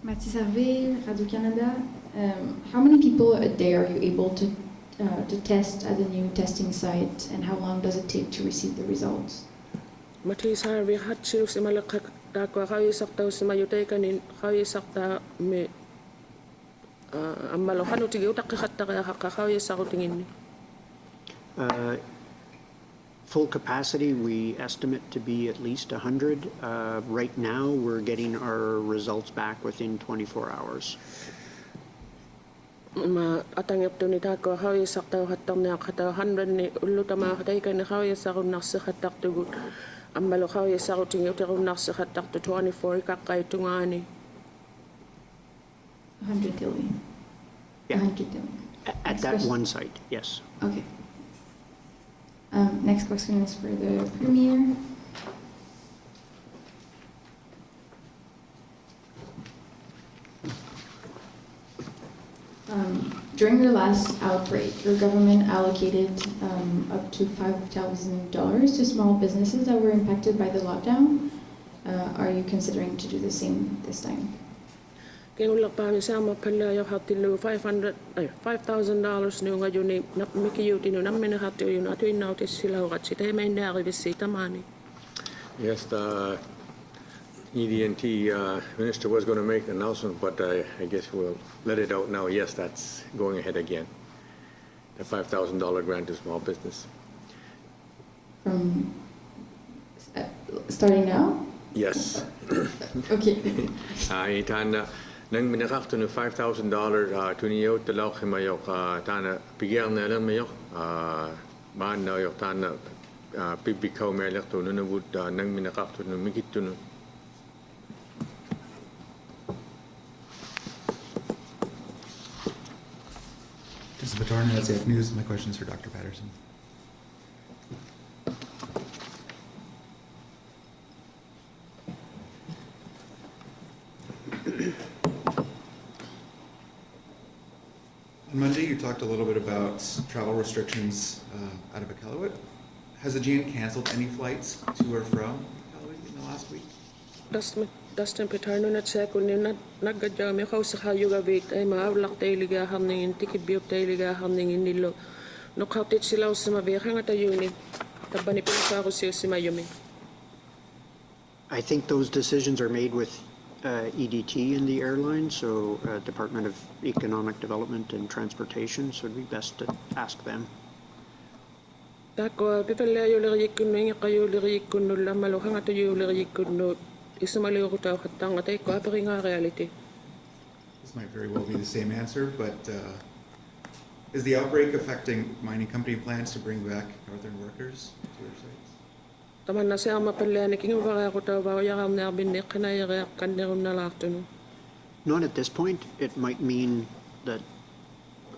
Mathieu Sarvé, Radio-Canada. How many people a day are you able to test at the new testing site, and how long does it take to receive the results? Mathieu Sarvé hatsiu simalaqqa taakko hayissartaussimayutaikanin hayissartaa me ammalo khanutigi utaqqikhattariaqaqqa hayissarutinginni. Full capacity, we estimate to be at least 100. Right now, we're getting our results back within 24 hours. Ma atangeptuni taakko hayissartauhattarniaqqa 100 ni ullutamaaqataikani hayissarunnarssikhattartugut ammalo hayissarutingi uterunnarsikhattartu 24 ikaqqaitungaani. 100 daily. Yeah. 100 daily. At Next that question. one site, yes. Okay. Next question is for the Premier. During your last outbreak, your government allocated up to $5,000 to small businesses that were impacted by the lockdown. Are you considering to do the same this time? Kengulakpaami saama palleajoqartillugu $5,000 niungajuni mikiyutinu namminaqartiujunu atuinnautissilaurati taimainnaarivissiitamaani. Yes, the ED&T minister was going to make an announcement, but I guess we'll let it out now. Yes, that's going ahead again. The $5,000 grant to small business. From starting now? Yes. Okay. Tana nang minaqartunu $5,000 tuniyo talauqimayok tana pigiarnalan mayok maannayok tana pibikaw melertu Nunavut nang minaqartunu mikittunu. This is Batarna, SAF News. My question is for Dr. Patterson. On Monday, you talked a little bit about travel restrictions out of Iqaluit. Has the GN canceled any flights to or from Iqaluit in the last week? Dastan pitarnu natsekulni naggadjami qaussaqayugavit ay maavlaqtailigaharningin tikibbiuptailigaharningin nillo noqartit silaussimaviqangatayuni tabbani pilsaarusiussimayumi. I think those decisions are made with EDT in the airline, so Department of Economic Development and Transportation, so it'd be best to ask them. Tako pipala yo lirikkunno inga kayo lirikkunno lamalo hanga to yo lirikkunno isumali ko taw katang atay ko aperinga reality. This might very well be the same answer, but is the outbreak affecting mining company plans to bring back northern workers to their sites? Taman na siya mapala ni kinga bara ko taw ba yakam na binne kana yara kanderum na lakto. Not at this point. It might mean that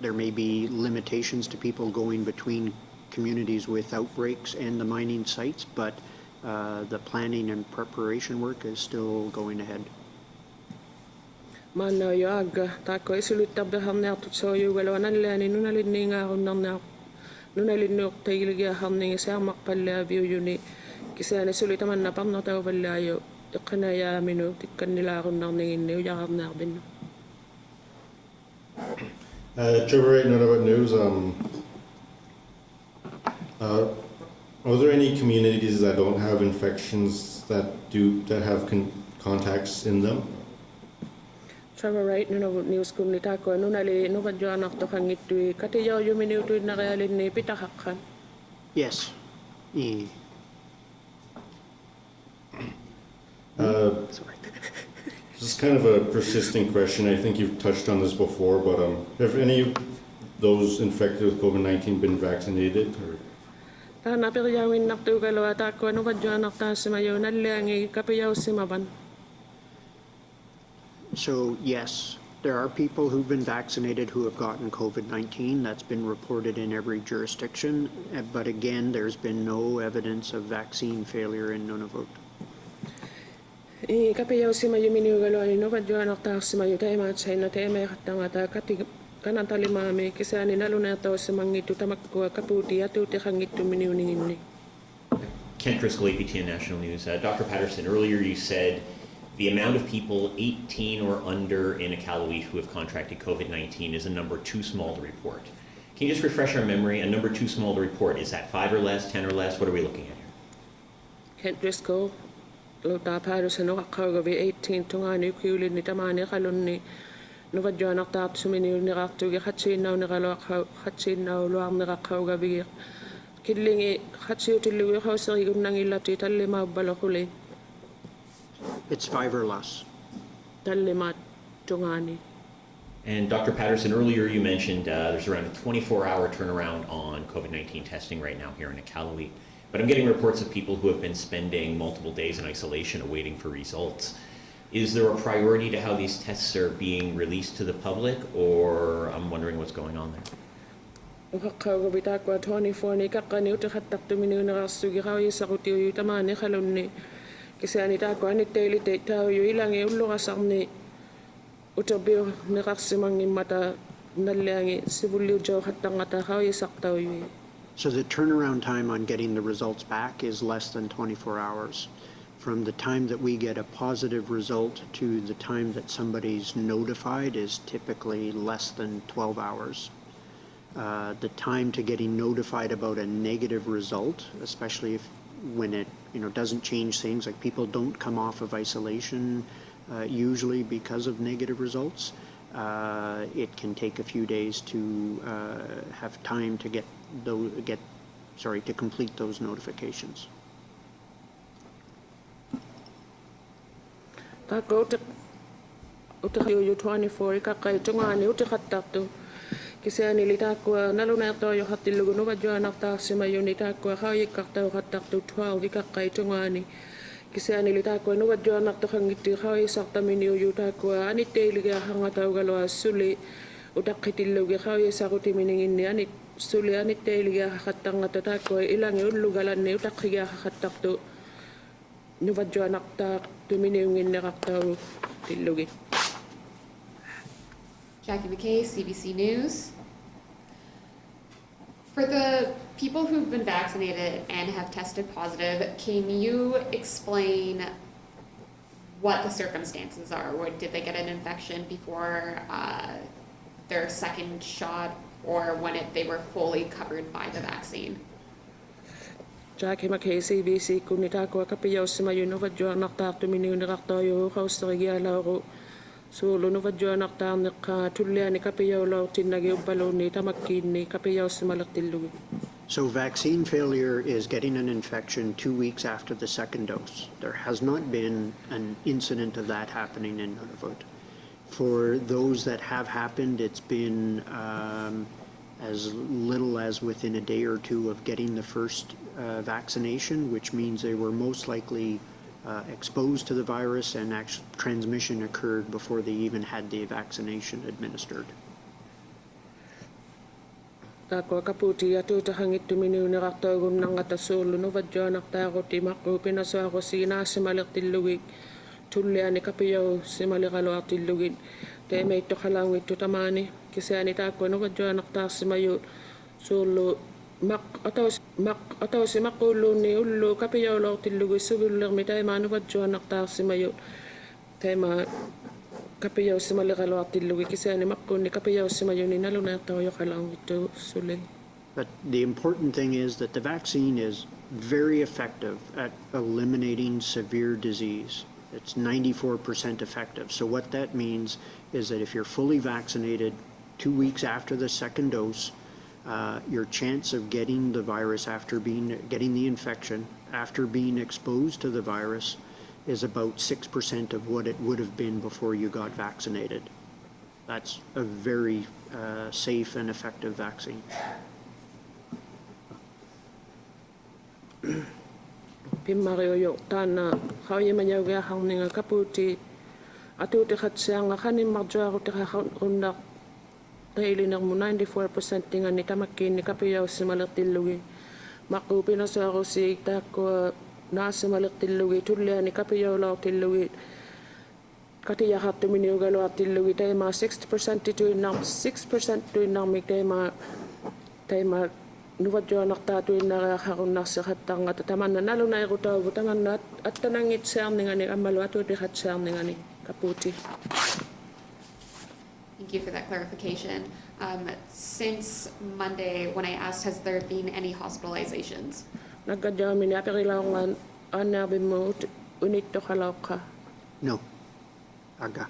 there may be limitations to people going between communities with outbreaks and the mining sites, but the planning and preparation work is still going ahead. Mana yo aga tako isilut tabaham na tutso yo walawanan lani nunalid ni nga akong na nunalid no tayilga ham ni sa makpala view yuni kisa na sulit man na pam na taw balayo ikanaya mino tikkan nila akong nang ningin niyo yakam na bin. Trevor, right, Nunavut News. Are there any communities that don't have infections that have contacts in them? Trevor Wright, Nunavut News kung nita ko nunali nuvad yo anak to hangit tu kati yo yuminiw tu na kayalin ni pitahakkan. Yes. This is kind of a persistent question. I think you've touched on this before, but have any of those infected with COVID-19 been vaccinated? Or? Tana piriyawin nak tu kalo atako nuvad yo anak ta simayo nalangi kapiyaw simaban. So yes, there are people who've been vaccinated who have gotten COVID-19. That's been reported in every jurisdiction. But again, there's been no evidence of vaccine failure in Nunavut. Kapiyaw simayo miniugalo ni nuvad yo anak ta simayo tayo matsay na tayo may katangata kati kanan talimami kisa ni naluna tayo simangito tamakkuwa kaputi atu tihangitu miniuningin ni. Kent Driscoll, APTN National News. Dr. Patterson, earlier you said the amount of people 18 or under in Iqaluit who have contracted COVID-19 is a number too small to report. Can you just refresh our memory? A number too small to report, is that 5 or less, 10 or less? What are we looking at here? Kent Driscoll, Dr. Patterson, no kakagabi 18 tungani kiulid ni tamani kalon ni nuvad yo anak tap suminiw ni kaktugi hatsin na nikalo hatsin na luang ni kakagabi kidlingi hatsin utiliwi kausari kung nangilati talima balakuli. It's 5 or less. Talima tungani. And Dr. Patterson, earlier you mentioned there's around a 24-hour turnaround on COVID-19 testing right now here in Iqaluit. But I'm getting reports of people who have been spending multiple days in isolation awaiting for results. Is there a priority to how these tests are being released to the public, or I'm wondering what's going on there? Ukakagabi takwa 24 ni kakani utahatak tuminiw na kasugi kawi sa kutiyo yu tamani kalon ni kasi anita ko anit daily date tao yu ilang e ulo kasang ni utabiyo ni kaksimang ni mata nalangi sibulyo jaw hatang ata kawi sak tao yu. So the turnaround time on getting the results back is less than 24 hours. From the time that we get a positive result to the time that somebody's notified is typically less than 12 hours. The time to getting notified about a negative result, especially when it doesn't change things, like people don't come off of isolation usually because of negative results. It can take a few days to have time to to complete those notifications. Tako utahayo yu 24 kakay tungani utahatak tu kasi anilita ko naluna to yu hatilugo no badyo anak ta simayo nita ko kawi kaktaw hatak tu 12 kakay tungani kasi anilita ko no badyo anak to hangiti kawi sakta minyo yu ta ko anite liga hangataw galwa suli utakitilugo kawi sakuti miningin ni anit suli anite liga hakatang atata ko ilang yu lugalan ni utakiga hakatak tu no badyo anak ta tuminiwingin na kaktaw tilugi. Jackie McKay, CBC News. For the people who've been vaccinated and have tested positive, can you explain what the circumstances are? Did they get an infection before their second shot, or when they were fully covered by the vaccine? Jackie McKay-CBC kunitako kapiyaw si mayo novadyo naktak tuminiw ni kaktayo kaustarigiala ko solo novadyo naktak nika tulya ni kapiyaw law tinagi upalo ni tamakin ni kapiyaw si malaktilugi. So vaccine failure is getting an infection 2 weeks after the second dose. There has not been an incident of that happening in Nunavut. For those that have happened, it's been as little as within a day or two of getting the first vaccination, which means they were most likely exposed to the virus and actual transmission occurred before they even had the vaccination administered. Tako kaputi atu tahangit tuminiw ni kaktagum ng atasolo no vadyo naktako timako pinaso ako sina si malaktilugig tulya ni kapiyaw si malikalo aktilugin te may to kalangit to tamani kasi anita ko no vadyo nakta si mayo solo mak ataw si makulo ni ulo kapiyaw lo aktilugig subulang mitay mano vadyo nakta si mayo tema kapiyaw si malikalo aktilugig kasi ani makko ni kapiyaw si mayo ni nalo na tayo kalangit to sulay. But the important thing is that the vaccine is very effective at eliminating severe disease. It's 94% effective. So what that means is that if you're fully vaccinated 2 weeks after the second dose, your chance of getting the virus getting the infection after being exposed to the virus is about 6% of what it would have been before you got vaccinated. That's a very safe and effective vaccine. Pimario yo tana kaya manyaw ga hang ninga kaputi atu te khatsang kanin magjo te khundak taili nang mo 94% tinga ni tamakin ni kapiyaw si malaktilugi makupi na sa ako si tako nasa malaktilugi tulya ni kapiyaw law tilugi katiya hat tuminiw galo tilugi tay ma 60% to nang 6% to nang mig tay ma nuwadyo nakta to na hakon nasa khatang at taman na nalo na ikaw taman na at tanangit siyang nga ni amalo ato di hat siyang nga ni kaputi. Thank you for that clarification. Since Monday, when I asked, has there been any hospitalizations? Nagkadyaw min apirilangan anabi mo unit to kalaw ka. No. Aga.